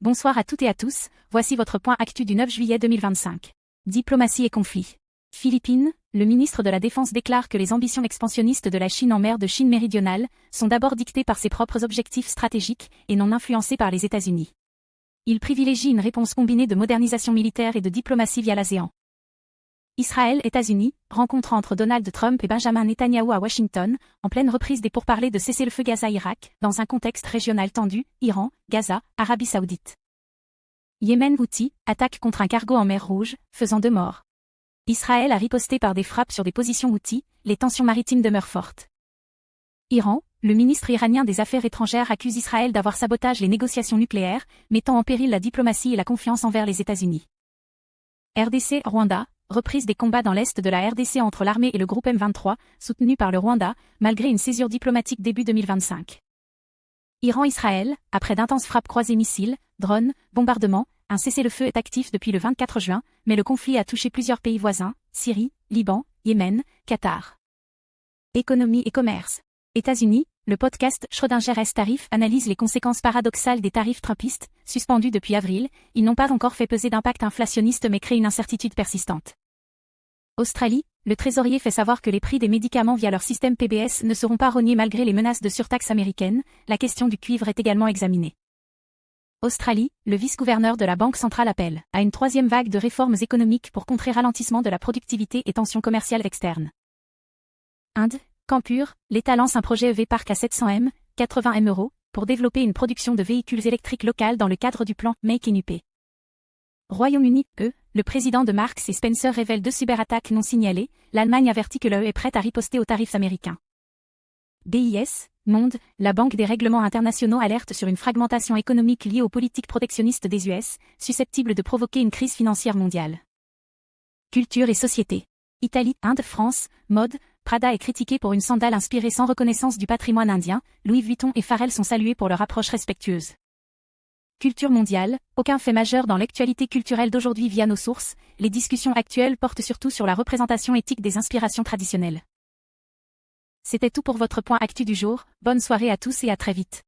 Bonsoir à toutes et à tous, voici votre point actu du 9 juillet 2025. Diplomatie et conflit. Philippines, le ministre de la Défense déclare que les ambitions expansionnistes de la Chine en mer de Chine méridionale sont d'abord dictées par ses propres objectifs stratégiques et non influencées par les États-Unis. Il privilégie une réponse combinée de modernisation militaire et de diplomatie via l'ASEAN. Israël-États-Unis, rencontre entre Donald Trump et Benjamin Netanyahou à Washington, en pleine reprise des pourparlers de cessez-le-feu Gaza-Irak, dans un contexte régional tendu, Iran, Gaza, Arabie Saoudite. Yémen Houthi, attaque contre un cargo en mer Rouge, faisant 2 morts. Israël a riposté par des frappes sur des positions Houthis, les tensions maritimes demeurent fortes. Iran, le ministre iranien des Affaires étrangères accuse Israël d'avoir sabotage les négociations nucléaires, mettant en péril la diplomatie et la confiance envers les États-Unis. RDC, Rwanda, reprise des combats dans l'est de la RDC entre l'armée et le groupe M23, soutenu par le Rwanda, malgré une césure diplomatique début 2025. Iran-Israël, après d'intenses frappes croisées missiles, drones, bombardements, un cessez-le-feu est actif depuis le 24 juin, mais le conflit a touché plusieurs pays voisins, Syrie, Liban, Yémen, Qatar. Économie et commerce. États-Unis, le podcast Schrödinger S-Tarif analyse les conséquences paradoxales des tarifs trumpistes, suspendus depuis avril. Ils n'ont pas encore fait peser d'impact inflationniste mais créent une incertitude persistante. Australie, le trésorier fait savoir que les prix des médicaments via leur système PBS ne seront pas rognés malgré les menaces de surtaxe américaines. La question du cuivre est également examinée. Australie, le vice-gouverneur de la Banque centrale appelle à une 3e vague de réformes économiques pour contrer ralentissement de la productivité et tensions commerciales externes. Inde, Campur, l'État lance un projet EV Park à 700 M, 80 M euros, pour développer une production de véhicules électriques locales dans le cadre du plan Make in UP. Royaume-Uni, le président de Marks et Spencer révèle 2 cyberattaques non signalées, l'Allemagne avertit que l'UE est prête à riposter aux tarifs américains. BIS, Monde, la Banque des règlements internationaux alerte sur une fragmentation économique liée aux politiques protectionnistes des US, susceptible de provoquer une crise financière mondiale. Culture et société. Italie, Inde, France, mode, Prada est critiqué pour une sandale inspirée sans reconnaissance du patrimoine indien, Louis Vuitton et Pharrell sont salués pour leur approche respectueuse. Culture mondiale, aucun fait majeur dans l'actualité culturelle d'aujourd'hui via nos sources, les discussions actuelles portent surtout sur la représentation éthique des inspirations traditionnelles. C'était tout pour votre point actu du jour, bonne soirée à tous et à très vite.